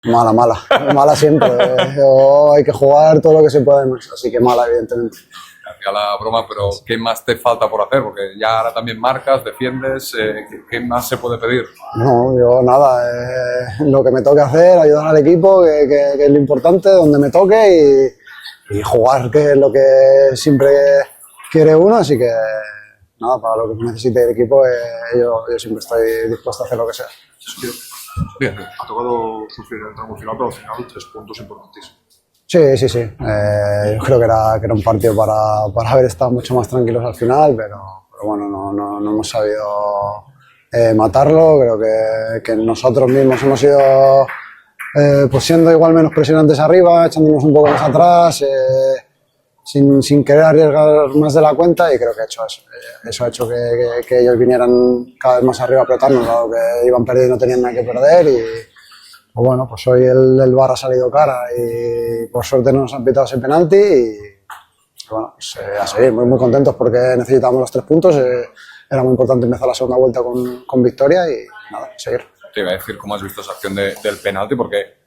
Mala, mala. Mala siempre. Hay que jugar todo lo que se puede más. Así que mala, evidentemente. Hacía la broma, pero ¿qué más te falta por hacer? Porque ya ahora también marcas, defiendes, ¿qué más se puede pedir? No, yo nada. Lo que me toque hacer, ayudar al equipo, que es lo importante, donde me toque y jugar, que es lo que siempre quiere uno. Así que nada, para lo que necesite el equipo, yo siempre estoy dispuesto a hacer lo que sea. Bien, ha tocado sufrir el tramo final, pero al final 3 puntos importantísimos. Sí, sí, sí. Yo creo que era un partido para haber estado mucho más tranquilos al final, pero bueno, no hemos sabido matarlo. Creo que nosotros mismos hemos ido pues siendo igual menos presionantes arriba, echándonos un poco más atrás, sin querer arriesgar más de la cuenta, y creo que ha hecho eso. Eso ha hecho que ellos vinieran cada vez más arriba a apretarnos, dado que iban perdiendo y no tenían nada que perder. Y pues bueno, pues hoy el VAR ha salido cara y por suerte no nos han pitado ese penalti y bueno, pues, a seguir, muy contentos porque necesitábamos los 3 puntos. Era muy importante empezar la segunda vuelta con victoria y nada, a seguir. Te iba a decir cómo has visto esa acción del penalti, porque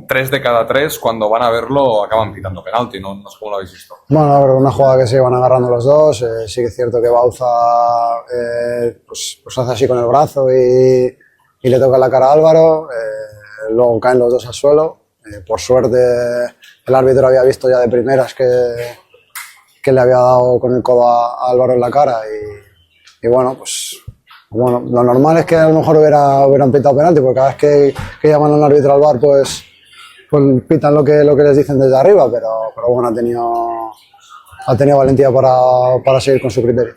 3 de cada 3 cuando van a verlo acaban pitando penalti, no sé cómo lo habéis visto. Bueno, pero una jugada que se iban agarrando los dos, sí que es cierto que Bauza pues hace así con el brazo y le toca la cara a Álvaro, luego caen los dos al suelo. Por suerte el árbitro había visto ya de primeras que le había dado con el codo a Álvaro en la cara y bueno, pues bueno, lo normal es que a lo mejor hubieran pitado penalti, porque cada vez que llaman al árbitro al VAR pues pitan lo que les dicen desde arriba, pero bueno, ha tenido valentía para seguir con su criterio.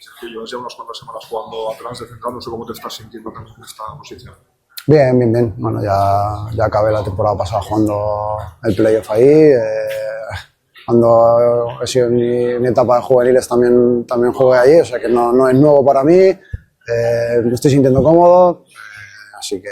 Sergio, llevas ya unas cuantas semanas jugando atrás de central, no sé cómo te estás sintiendo también en esta posición. Bien. Bueno, ya acabé la temporada pasada jugando el playoff ahí. Cuando he sido en mi etapa de juveniles también jugué allí, o sea que no es nuevo para mí. Me estoy sintiendo cómodo, así que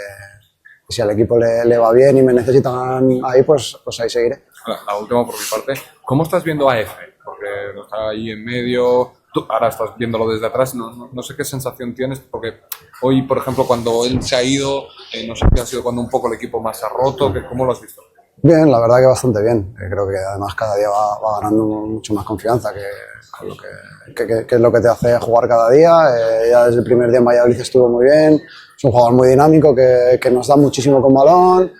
si al equipo le va bien y me necesitan ahí, pues ahí seguiré. La última por mi parte, ¿cómo estás viendo a Efe? Porque no está ahí en medio, tú ahora estás viéndolo desde atrás, no sé qué sensación tienes, porque hoy, por ejemplo, cuando él se ha ido, no sé qué ha sido cuando un poco el equipo más se ha roto, ¿cómo lo has visto? Bien, la verdad que bastante bien. Creo que además cada día va ganando mucho más confianza, que es lo que te hace jugar cada día. Ya desde el primer día en Valladolid estuvo muy bien. Es un jugador muy dinámico que nos da muchísimo con balón.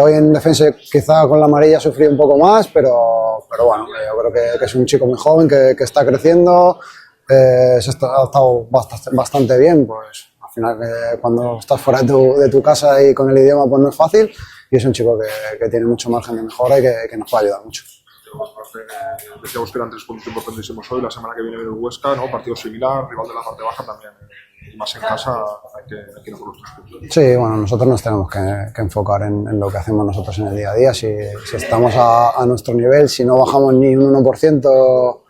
Hoy en defensa quizá con la amarilla sufrí un poco más, pero bueno, yo creo que es un chico muy joven que está creciendo. Ha estado bastante bien, pues al final cuando estás fuera de tu casa y con el idioma pues no es fácil, y es un chico que tiene mucho margen de mejora y que nos puede ayudar mucho. Decíamos que eran 3 puntos importantísimos hoy, la semana que viene el Huesca, ¿no? Partido similar, rival de la parte baja también, y más en casa hay que ir por los 3 puntos. Sí, bueno, nosotros nos tenemos que enfocar en lo que hacemos nosotros en el día a día. Si estamos a nuestro nivel, si no bajamos ni un 1%,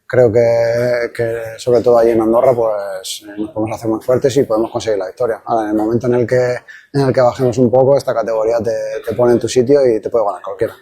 creo que sobre todo allí en Andorra pues nos podemos hacer muy fuertes y podemos conseguir la victoria. Ahora, en el momento en el que bajemos un poco, esta categoría te pone en tu sitio y te puede ganar cualquiera.